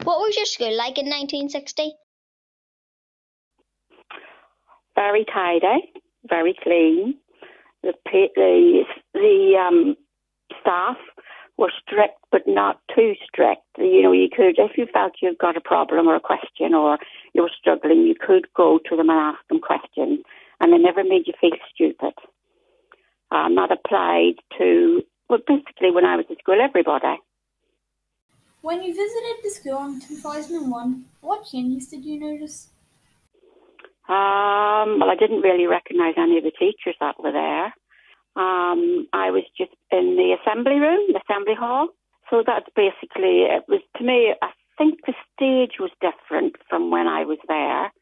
What was your school like in 1960? Very tidy, very clean. The staff were strict, but not too strict. You know, you could, if you felt you've got a problem or a question or you were struggling, you could go to them and ask them questions, and they never made you feel stupid. That applied to, well, basically when I was at school, everybody. When you visited the school in 2001, what changes did you notice? Well, I didn't really recognise any of the teachers that were there. I was just in the assembly room, the assembly hall. So that's basically, it was, to me, I think the stage was different from when I was there.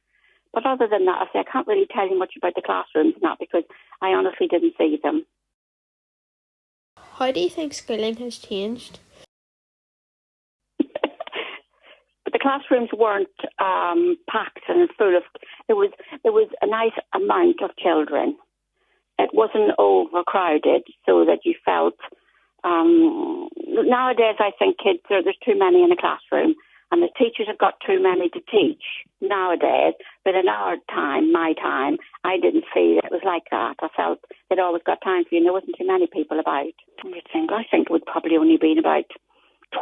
But other than that, I can't really tell you much about the classrooms and that because I honestly didn't see them. How do you think schooling has changed? But the classrooms weren't packed and full of, there was a nice amount of children. It wasn't overcrowded so that you felt, nowadays I think kids, there's too many in a classroom and the teachers have got too many to teach nowadays. But in our time, my time, I didn't feel it was like that. I felt they'd always got time for you and there wasn't too many people about. I think it would probably only been about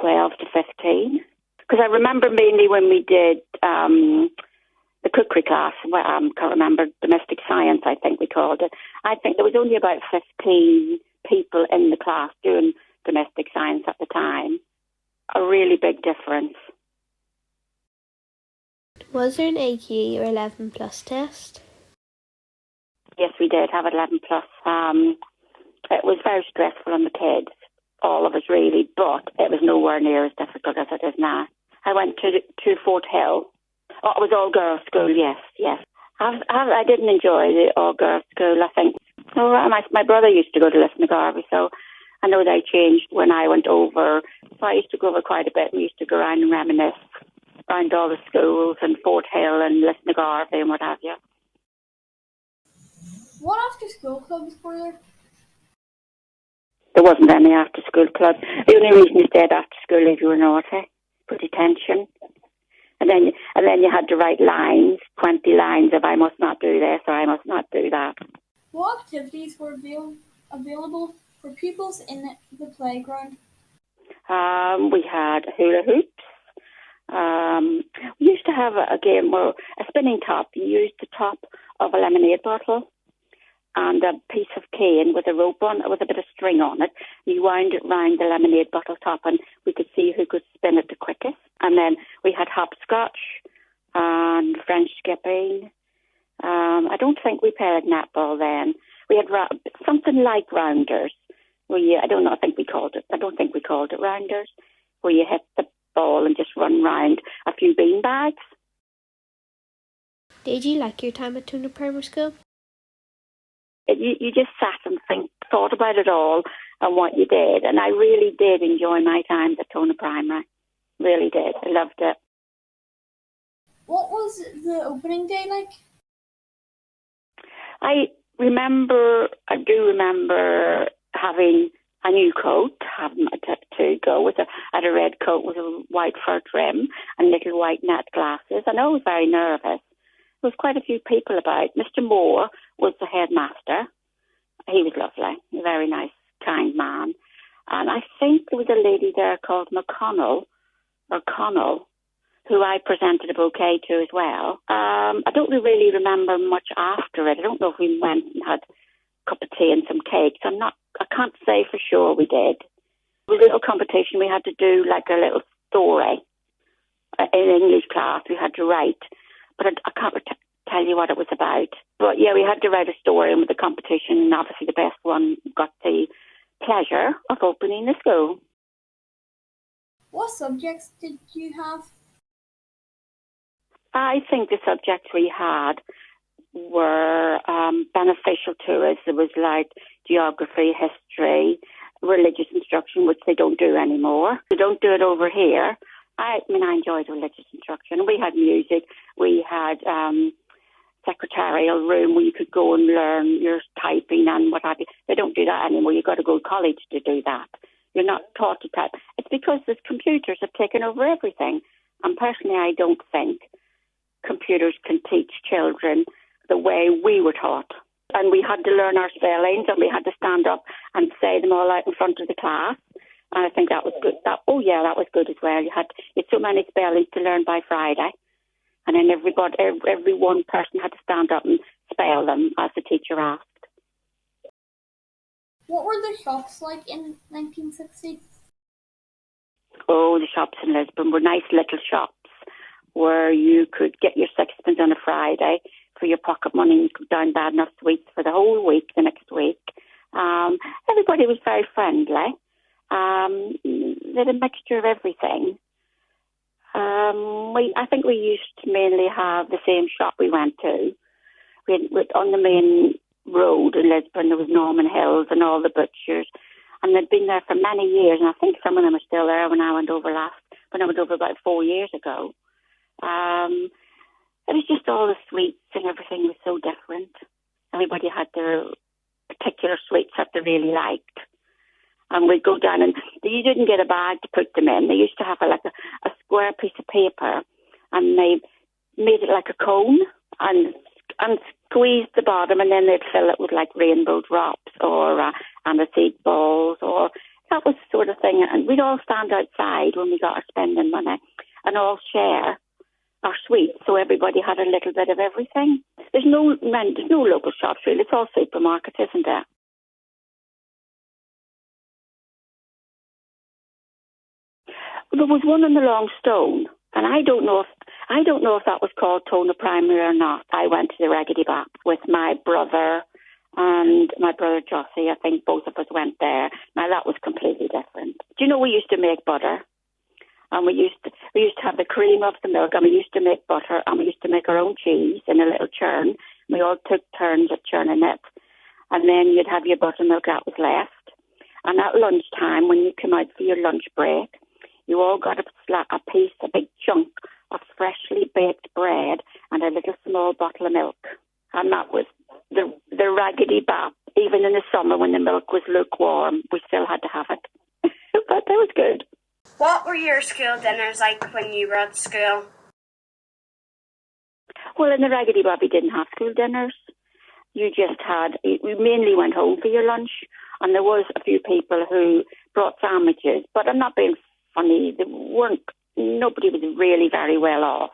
12 to 15. Because I remember mainly when we did the cookery class, well, I can't remember, domestic science, I think we called it. I think there was only about 15 people in the class doing domestic science at the time. A really big difference. Was there an AQ or 11 plus test? Yes, we did have 11 plus. It was very stressful on the kids, all of us really, but it was nowhere near as difficult as it is now. I went to Fort Hill. Oh, it was all-girls school, yes. I didn't enjoy the all-girls school, I think. So my brother used to go to Lisnagarvey, so I know they changed when I went over. So I used to go over quite a bit. We used to go around and reminisce around all the schools and Fort Hill and Lisnagarvey and what have you. What after-school clubs were there? There wasn't any after-school club. The only reason you stayed after school is you were naughty, for detention. And then you had to write lines, 20 lines of I must not do this or I must not do that. What activities were available for pupils in the playground? We had hula hoops. We used to have a game where a spinning top. You used the top of a lemonade bottle and a piece of cane with a rope on it, with a bit of string on it. You wound it round the lemonade bottle top and we could see who could spin it the quickest. And then we had hopscotch and French skipping. I don't think we played netball then. We had something like rounders. I don't think we called it rounders, where you hit the ball and just run round a few bean bags. Did you like your time at Tonagh Primary School? You just sat and thought about it all and what you did. And I really did enjoy my time at Tonagh Primary. Really did. I loved it. What was the opening day like? I do remember having a new coat, having to go with a red coat with a white fur trim and little white net glasses. And I was very nervous. There was quite a few people about. Mr. Moore was the headmaster. He was lovely, a very nice, kind man. And I think there was a lady there called Connell, who I presented a bouquet to as well. I don't really remember much after it. I don't know if we went and had a cup of tea and some cakes. I can't say for sure we did. It was a little competition. We had to do like a little story in English class. We had to write, but I can't tell you what it was about. But yeah, we had to write a story, and with the competition, and obviously the best one got the pleasure of opening the school. What subjects did you have? I think the subjects we had were beneficial to us. It was like geography, history, religious instruction, which they don't do anymore. They don't do it over here. I enjoyed religious instruction. We had music. We had secretarial room where you could go and learn your typing and what have you. They don't do that anymore. You've got to go to college to do that. You're not taught to type. It's because the computers have taken over everything. And personally, I don't think computers can teach children the way we were taught. And we had to learn our spellings, and we had to stand up and say them all out in front of the class. And I think that was good. That was good as well. You had so many spellings to learn by Friday. And then every one person had to stand up and spell them as the teacher asked. What were the shops like in 1960? Oh, the shops in Lisbon were nice little shops where you could get your sixpence on a Friday for your pocket money and go down bad enough sweets for the whole week, the next week. Everybody was very friendly. They had a mixture of everything. I think we used to mainly have the same shop we went to. On the main road in Lisbon, there was Norman Hills and all the butchers, and they'd been there for many years, and I think some of them are still there when I went over about 4 years ago. It was just all the sweets and everything was so different. Everybody had their particular sweets that they really liked. And we'd go down, and you didn't get a bag to put them in. They used to have a square piece of paper, and they made it like a cone and squeezed the bottom, and then they'd fill it with like rainbow drops or aniseed balls, or that was the sort of thing. And we'd all stand outside when we got our spending money and all share our sweets, so everybody had a little bit of everything. There's no local shops really. It's all supermarkets, isn't it? There was one in the Long Stone, and I don't know if that was called Tonagh Primary or not. I went to the Raggedy Bap with my brother and my brother Jossie. I think both of us went there. Now that was completely different. Do you know we used to make butter? And we used to have the cream of the milk, and we used to make butter, and we used to make our own cheese in a little churn. We all took turns at churning it, and then you'd have your buttermilk that was left. And at lunchtime, when you came out for your lunch break, you all got a big chunk of freshly baked bread and a little small bottle of milk. And that was the Raggedy Bap. Even in the summer when the milk was lukewarm, we still had to have it. But that was good. What were your school dinners like when you were at school? Well, in the Raggedy Bap, we didn't have school dinners. We mainly went home for your lunch, and there was a few people who brought sandwiches, but I'm not being funny, nobody was really very well off.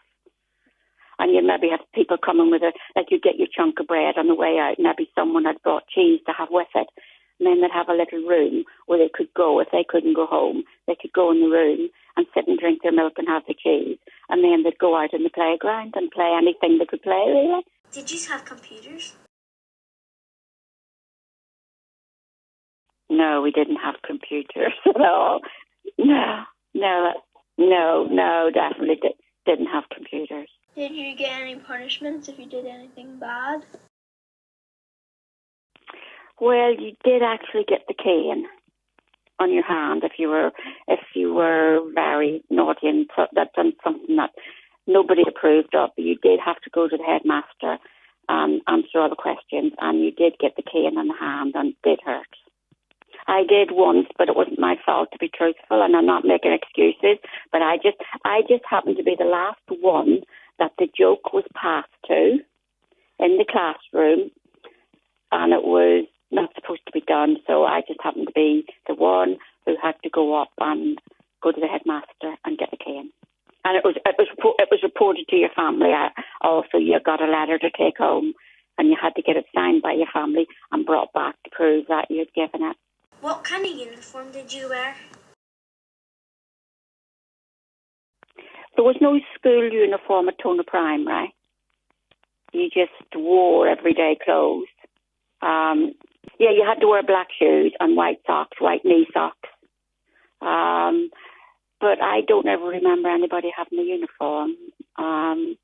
And you'd maybe have people coming with you'd get your chunk of bread on the way out, and maybe someone had brought cheese to have with it. And then they'd have a little room where they could go. If they couldn't go home, they could go in the room and sit and drink their milk and have the cheese. And then they'd go out in the playground and play anything they could play, really. Did you have computers? No, we didn't have computers at all. No, definitely didn't have computers. Did you get any punishments if you did anything bad? Well, you did actually get the cane on your hand if you were very naughty and that done something that nobody approved of. But you did have to go to the headmaster and answer all the questions, and you did get the cane on the hand, and it did hurt. I did once, but it wasn't my fault, to be truthful, and I'm not making excuses. But I just happened to be the last one that the joke was passed to in the classroom, and it was not supposed to be done. So I just happened to be the one who had to go up and go to the headmaster and get the cane. And it was reported to your family. Also, you got a letter to take home, and you had to get it signed by your family and brought back to prove that you'd given it. What kind of uniform did you wear? There was no school uniform at Tonagh Primary. You just wore everyday clothes. You had to wear black shoes and white socks, white knee socks. But I don't ever remember anybody having a uniform. I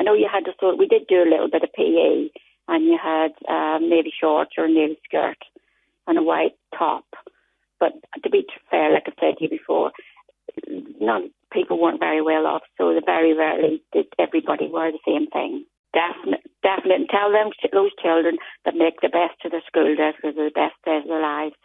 know you had we did do a little bit of PE, and you had navy shorts or a navy skirt and a white top. But to be fair, like I've said to you before, people weren't very well off, so very rarely did everybody wear the same thing. Definitely, and tell those children that make the best of their school days because they're the best days of their lives.